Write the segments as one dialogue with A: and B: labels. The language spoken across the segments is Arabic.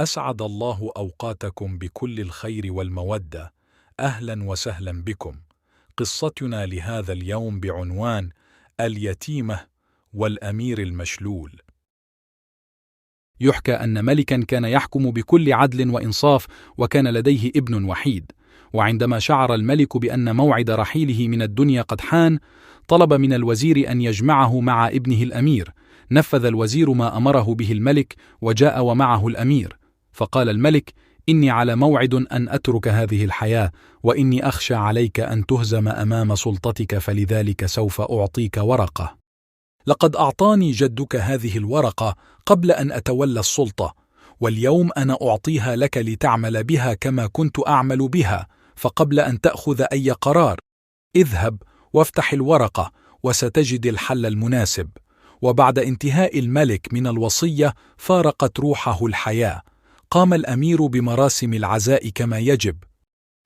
A: أسعد الله أوقاتكم بكل الخير والمودة. أهلا وسهلا بكم. قصتنا لهذا اليوم بعنوان اليتيمة والأمير المشلول.
B: يحكى أن ملكا كان يحكم بكل عدل وإنصاف، وكان لديه ابن وحيد. وعندما شعر الملك بأن موعد رحيله من الدنيا قد حان، طلب من الوزير أن يجمعه مع ابنه الأمير. نفذ الوزير ما أمره به الملك، وجاء ومعه الأمير. فقال الملك: إني على موعد أن أترك هذه الحياة، وإني أخشى عليك أن تهزم أمام سلطتك، فلذلك سوف أعطيك ورقة.
A: لقد أعطاني جدك هذه الورقة قبل أن أتولى السلطة، واليوم أنا أعطيها لك لتعمل بها كما كنت أعمل بها. فقبل أن تأخذ أي قرار، اذهب وافتح الورقة وستجد الحل المناسب. وبعد انتهاء الملك من الوصية فارقت روحه الحياة. قام الأمير بمراسم العزاء كما يجب،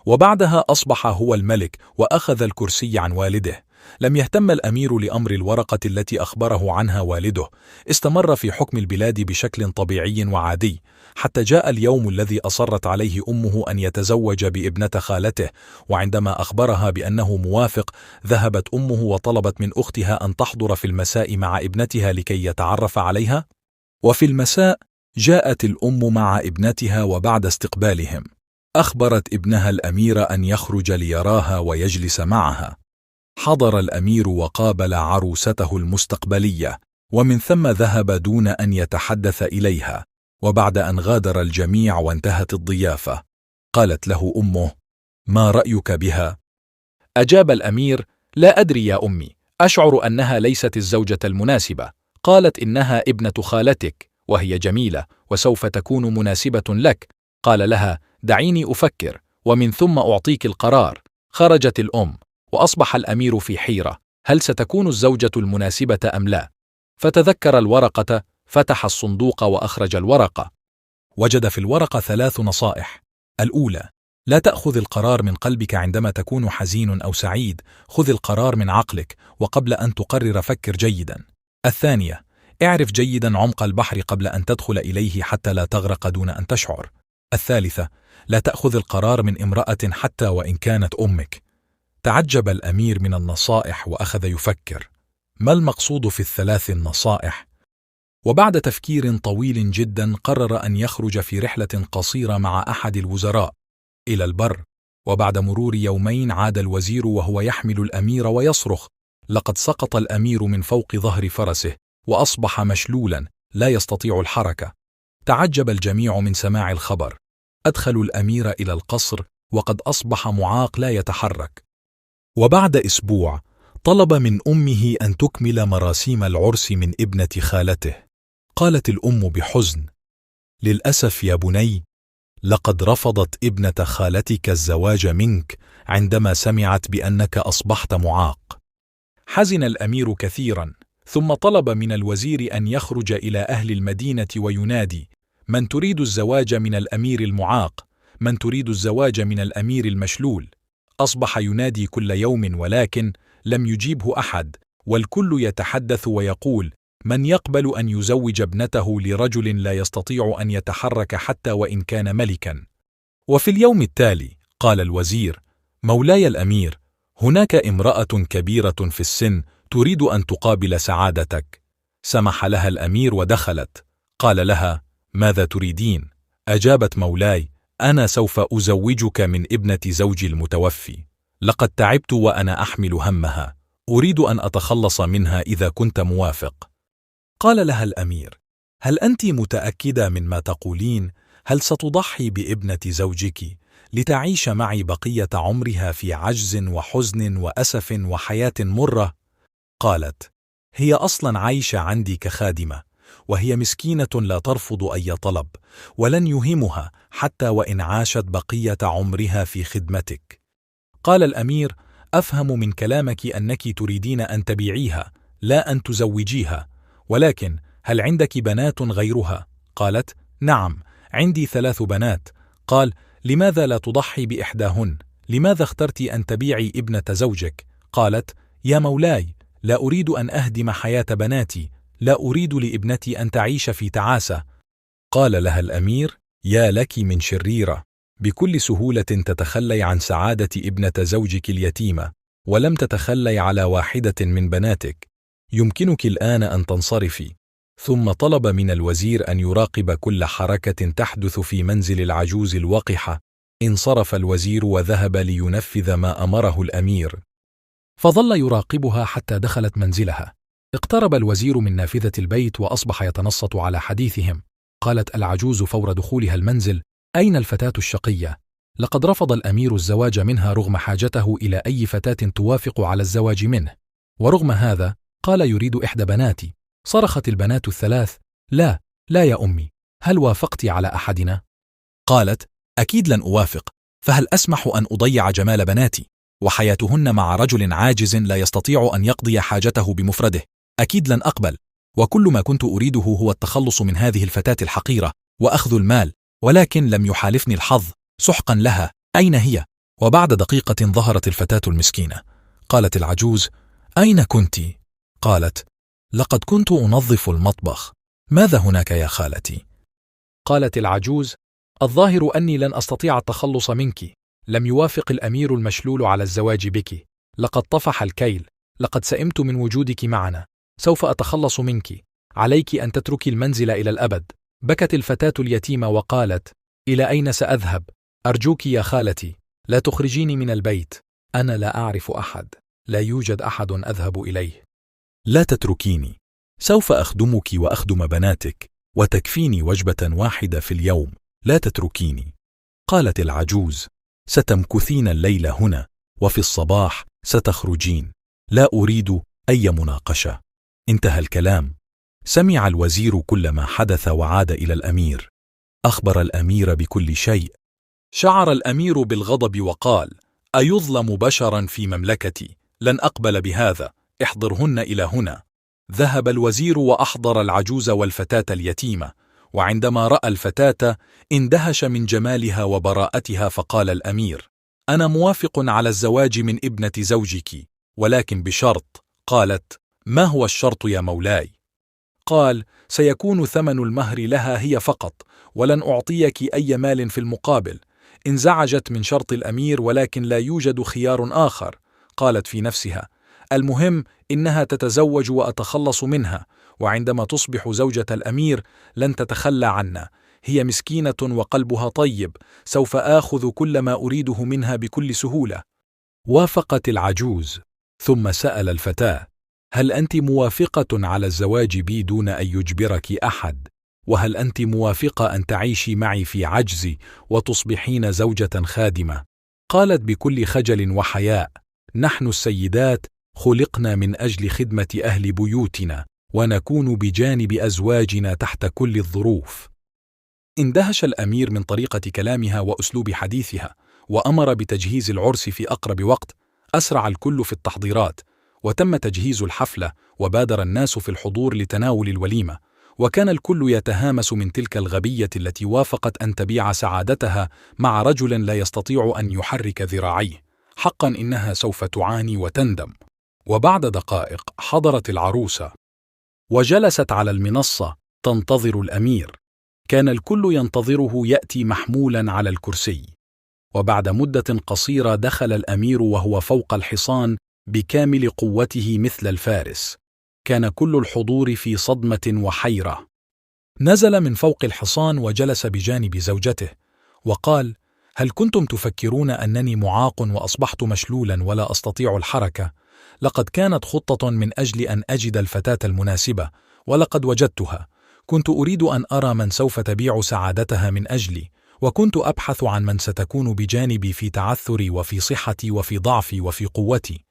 A: وبعدها أصبح هو الملك وأخذ الكرسي عن والده. لم يهتم الأمير لأمر الورقة التي أخبره عنها والده. استمر في حكم البلاد بشكل طبيعي وعادي، حتى جاء اليوم الذي أصرت عليه أمه أن يتزوج بابنة خالته. وعندما أخبرها بأنه موافق، ذهبت أمه وطلبت من أختها أن تحضر في المساء مع ابنتها لكي يتعرف عليها. وفي المساء جاءت الأم مع ابنتها، وبعد استقبالهم أخبرت ابنها الأمير أن يخرج ليراها ويجلس معها. حضر الأمير وقابل عروسته المستقبلية، ومن ثم ذهب دون أن يتحدث إليها. وبعد أن غادر الجميع وانتهت الضيافة، قالت له أمه: ما رأيك بها؟
B: أجاب الأمير: لا أدري يا أمي، أشعر أنها ليست الزوجة المناسبة. قالت: إنها ابنة خالتك، وهي جميلة وسوف تكون مناسبة لك. قال لها: دعيني أفكر، ومن ثم أعطيك القرار. خرجت الأم، وأصبح الأمير في حيرة: هل ستكون الزوجة المناسبة أم لا؟ فتذكر الورقة، فتح الصندوق وأخرج الورقة.
A: وجد في الورقة 3 نصائح. الأولى: لا تأخذ القرار من قلبك عندما تكون حزين أو سعيد، خذ القرار من عقلك، وقبل أن تقرر فكر جيدا. الثانية: اعرف جيدا عمق البحر قبل أن تدخل إليه حتى لا تغرق دون أن تشعر. الثالثة: لا تأخذ القرار من امرأة حتى وإن كانت أمك. تعجب الأمير من النصائح وأخذ يفكر: ما المقصود في ال3 النصائح؟ وبعد تفكير طويل جدا قرر أن يخرج في رحلة قصيرة مع أحد الوزراء إلى البر. وبعد مرور يومين عاد الوزير وهو يحمل الأمير ويصرخ: لقد سقط الأمير من فوق ظهر فرسه، وأصبح مشلولا لا يستطيع الحركة. تعجب الجميع من سماع الخبر. أدخلوا الأمير إلى القصر وقد أصبح معاق لا يتحرك. وبعد أسبوع طلب من أمه أن تكمل مراسيم العرس من ابنة خالته. قالت الأم بحزن: للأسف يا بني، لقد رفضت ابنة خالتك الزواج منك عندما سمعت بأنك أصبحت معاق. حزن الأمير كثيرا، ثم طلب من الوزير أن يخرج إلى أهل المدينة وينادي: من تريد الزواج من الأمير المعاق؟ من تريد الزواج من الأمير المشلول؟ أصبح ينادي كل يوم، ولكن لم يجيبه أحد، والكل يتحدث ويقول: من يقبل أن يزوج ابنته لرجل لا يستطيع أن يتحرك حتى وإن كان ملكا؟ وفي اليوم التالي قال الوزير: مولاي الأمير، هناك امرأة كبيرة في السن تريد أن تقابل سعادتك. سمح لها الأمير ودخلت. قال لها: ماذا تريدين؟ أجابت: مولاي، أنا سوف أزوجك من ابنة زوجي المتوفي. لقد تعبت وأنا أحمل همها، أريد أن أتخلص منها إذا كنت موافق. قال لها الأمير: هل أنت متأكدة مما تقولين؟ هل ستضحي بابنة زوجك لتعيش معي بقية عمرها في عجز وحزن وأسف وحياة مرة؟ قالت: هي أصلا عايشة عندي كخادمة، وهي مسكينة لا ترفض أي طلب، ولن يهمها حتى وإن عاشت بقية عمرها في خدمتك. قال الأمير: أفهم من كلامك أنك تريدين أن تبيعيها لا أن تزوجيها، ولكن هل عندك بنات غيرها؟ قالت: نعم، عندي 3 بنات. قال: لماذا لا تضحي بإحداهن؟ لماذا اخترت أن تبيعي ابنة زوجك؟ قالت: يا مولاي، لا أريد أن أهدم حياة بناتي، لا أريد لابنتي أن تعيش في تعاسة. قال لها الأمير: يا لك من شريرة، بكل سهولة تتخلي عن سعادة ابنة زوجك اليتيمة، ولم تتخلي على واحدة من بناتك. يمكنك الآن أن تنصرفي. ثم طلب من الوزير أن يراقب كل حركة تحدث في منزل العجوز الوقحة. انصرف الوزير وذهب لينفذ ما أمره الأمير.
B: فظل يراقبها حتى دخلت منزلها. اقترب الوزير من نافذة البيت وأصبح يتنصت على حديثهم. قالت العجوز فور دخولها المنزل: أين الفتاة الشقية؟ لقد رفض الأمير الزواج منها رغم حاجته إلى أي فتاة توافق على الزواج منه، ورغم هذا قال يريد إحدى بناتي. صرخت البنات الثلاث: لا، لا يا أمي، هل وافقت على أحدنا؟
A: قالت: أكيد لن أوافق، فهل أسمح أن أضيع جمال بناتي وحياتهن مع رجل عاجز لا يستطيع أن يقضي حاجته بمفرده؟ أكيد لن أقبل، وكل ما كنت أريده هو التخلص من هذه الفتاة الحقيرة وأخذ المال، ولكن لم يحالفني الحظ. سحقا لها، أين هي؟ وبعد دقيقة ظهرت الفتاة المسكينة. قالت العجوز: أين كنت؟ قالت: لقد كنت أنظف المطبخ. ماذا هناك يا خالتي؟
B: قالت العجوز: الظاهر أني لن أستطيع التخلص منك. لم يوافق الأمير المشلول على الزواج بك. لقد طفح الكيل. لقد سئمت من وجودك معنا. سوف أتخلص منك. عليك أن تتركي المنزل إلى الأبد. بكت الفتاة اليتيمة وقالت: إلى أين سأذهب؟ أرجوك يا خالتي، لا تخرجيني من البيت. أنا لا أعرف أحد. لا يوجد أحد أذهب إليه.
A: لا تتركيني، سوف أخدمك وأخدم بناتك، وتكفيني وجبة واحدة في اليوم. لا تتركيني. قالت العجوز: ستمكثين الليل هنا، وفي الصباح ستخرجين. لا أريد أي مناقشة. انتهى الكلام. سمع الوزير كل ما حدث وعاد إلى الأمير. أخبر الأمير بكل شيء. شعر الأمير بالغضب وقال: أيظلم بشرا في مملكتي؟ لن أقبل بهذا. احضرهن إلى هنا. ذهب الوزير وأحضر العجوز والفتاة اليتيمة، وعندما رأى الفتاة اندهش من جمالها وبراءتها، فقال الأمير: أنا موافق على الزواج من ابنة زوجك، ولكن بشرط. قالت: ما هو الشرط يا مولاي؟ قال: سيكون ثمن المهر لها هي فقط، ولن أعطيك أي مال في المقابل. انزعجت من شرط الأمير، ولكن لا يوجد خيار آخر. قالت في نفسها: المهم إنها تتزوج وأتخلص منها، وعندما تصبح زوجة الأمير لن تتخلى عنا. هي مسكينة وقلبها طيب، سوف آخذ كل ما أريده منها بكل سهولة. وافقت العجوز، ثم سأل الفتاة: هل أنت موافقة على الزواج بي دون أن يجبرك أحد؟ وهل أنت موافقة أن تعيشي معي في عجزي وتصبحين زوجة خادمة؟ قالت بكل خجل وحياء: نحن السيدات خلقنا من أجل خدمة أهل بيوتنا، ونكون بجانب أزواجنا تحت كل الظروف. اندهش الأمير من طريقة كلامها وأسلوب حديثها، وأمر بتجهيز العرس في أقرب وقت. أسرع الكل في التحضيرات، وتم تجهيز الحفلة، وبادر الناس في الحضور لتناول الوليمة. وكان الكل يتهامس من تلك الغبية التي وافقت أن تبيع سعادتها مع رجل لا يستطيع أن يحرك ذراعيه. حقا إنها سوف تعاني وتندم. وبعد دقائق حضرت العروسة وجلست على المنصة تنتظر الأمير. كان الكل ينتظره يأتي محمولا على الكرسي. وبعد مدة قصيرة دخل الأمير وهو فوق الحصان بكامل قوته مثل الفارس. كان كل الحضور في صدمة وحيرة. نزل من فوق الحصان وجلس بجانب زوجته وقال: هل كنتم تفكرون أنني معاق وأصبحت مشلولا ولا أستطيع الحركة؟ لقد كانت خطة من أجل أن أجد الفتاة المناسبة، ولقد وجدتها. كنت أريد أن أرى من سوف تبيع سعادتها من أجلي، وكنت أبحث عن من ستكون بجانبي في تعثري وفي صحتي وفي ضعفي وفي قوتي.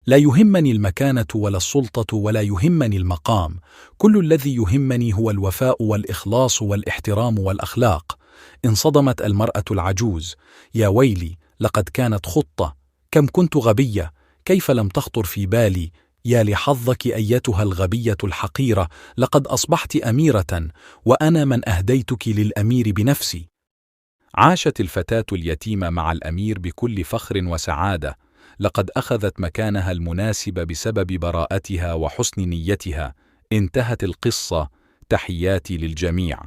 A: لا يهمني المكانة ولا السلطة ولا يهمني المقام. كل الذي يهمني هو الوفاء والإخلاص والاحترام والأخلاق. انصدمت المرأة العجوز. يا ويلي، لقد كانت خطة. كم كنت غبية، كيف لم تخطر في بالي؟ يا لحظك أيتها الغبية الحقيرة، لقد أصبحت أميرة، وأنا من أهديتك للأمير بنفسي. عاشت الفتاة اليتيمة مع الأمير بكل فخر وسعادة. لقد أخذت مكانها المناسب بسبب براءتها وحسن نيتها. انتهت القصة. تحياتي للجميع.